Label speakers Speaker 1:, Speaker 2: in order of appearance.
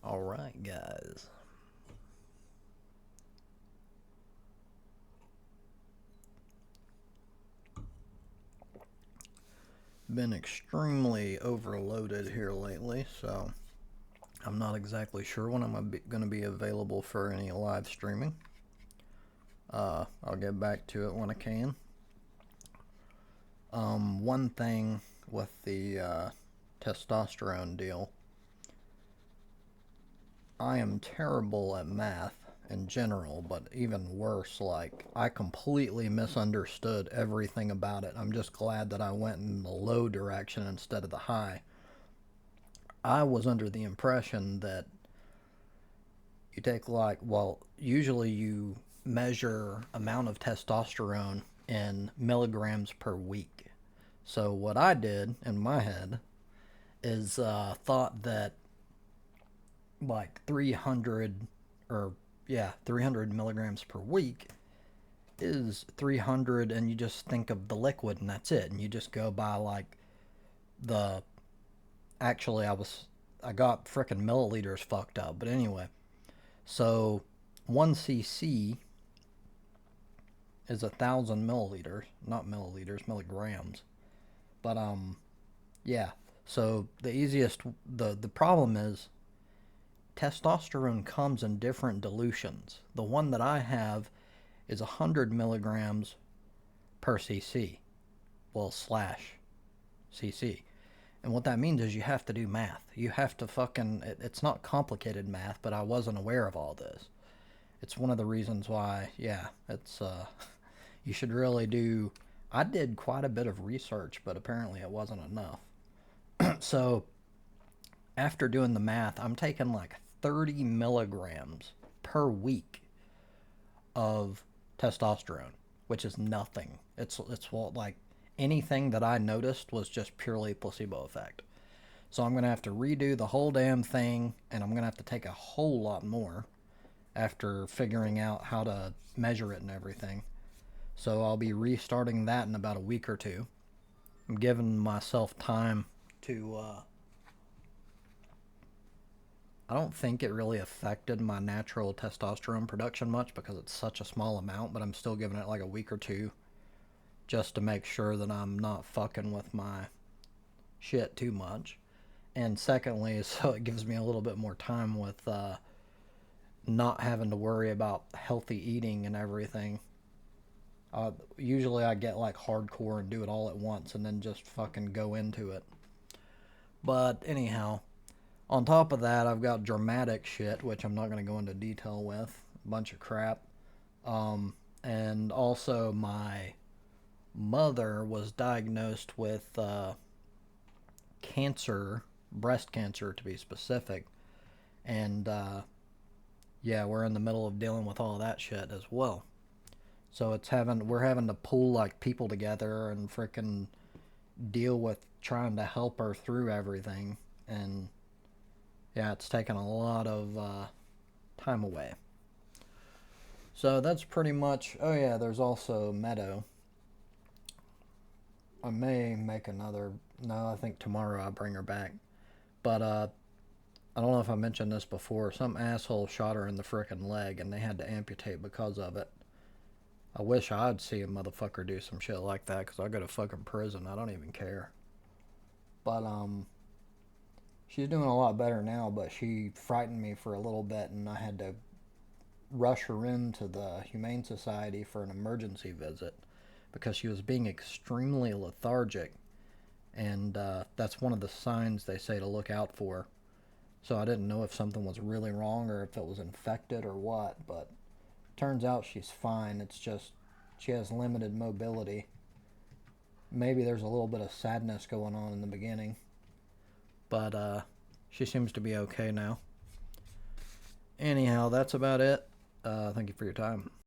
Speaker 1: Alright, guys. Been extremely overloaded here lately, so I'm not exactly sure when I'm going to be available for any live streaming. I'll get back to it when I can. One thing with the testosterone deal, I am terrible at math in general, but even worse, like, I completely misunderstood everything about it. I'm just glad that I went in the low direction instead of the high. I was under the impression that you take, like, well, usually you measure amount of testosterone in milligrams per week. So what I did in my head is thought that like 300 or 300 milligrams per week is 300, and you just think of the liquid and that's it, and you just go by like the actually I got frickin' milliliters fucked up, but anyway, so 1 cc is 1,000 milliliters, not milliliters, milligrams. But yeah, so the problem is testosterone comes in different dilutions. The one that I have is 100 milligrams per cc. Well, slash cc. And what that means is you have to do math. You have to it's not complicated math, but I wasn't aware of all this. It's one of the reasons why, yeah, it's, you should really do, I did quite a bit of research, but apparently it wasn't enough. So after doing the math, I'm taking like 30 milligrams per week of testosterone, which is nothing. It's what, like, anything that I noticed was just purely placebo effect. So I'm going to have to redo the whole damn thing, and I'm going to have to take a whole lot more after figuring out how to measure it and everything. So I'll be restarting that in about a week or two. I'm giving myself time to I don't think it really affected my natural testosterone production much because it's such a small amount, but I'm still giving it like a week or two just to make sure that I'm not fucking with my shit too much. And secondly, so it gives me a little bit more time with not having to worry about healthy eating and everything. Usually I get like hardcore and do it all at once and then just fucking go into it. But anyhow, on top of that, I've got dramatic shit, which I'm not going to go into detail with. A bunch of crap. And also, my mother was diagnosed with cancer, breast cancer to be specific. And yeah, we're in the middle of dealing with all that shit as well. So we're having to pull like people together and freaking deal with trying to help her through everything. And yeah, it's taken a lot of time away. So that's pretty much. Oh yeah, there's also Meadow. I may make another. No, I think tomorrow I'll bring her back. But I don't know if I mentioned this before. Some asshole shot her in the frickin' leg, and they had to amputate because of it. I wish I'd see a motherfucker do some shit like that, because I go to fucking prison. I don't even care. But she's doing a lot better now, but she frightened me for a little bit, and I had to rush her into the Humane Society for an emergency visit because she was being extremely lethargic, and that's one of the signs they say to look out for. So I didn't know if something was really wrong or if it was infected or what, but turns out she's fine. It's just she has limited mobility. Maybe there's a little bit of sadness going on in the beginning, but she seems to be okay now. Anyhow, that's about it. Thank you for your time.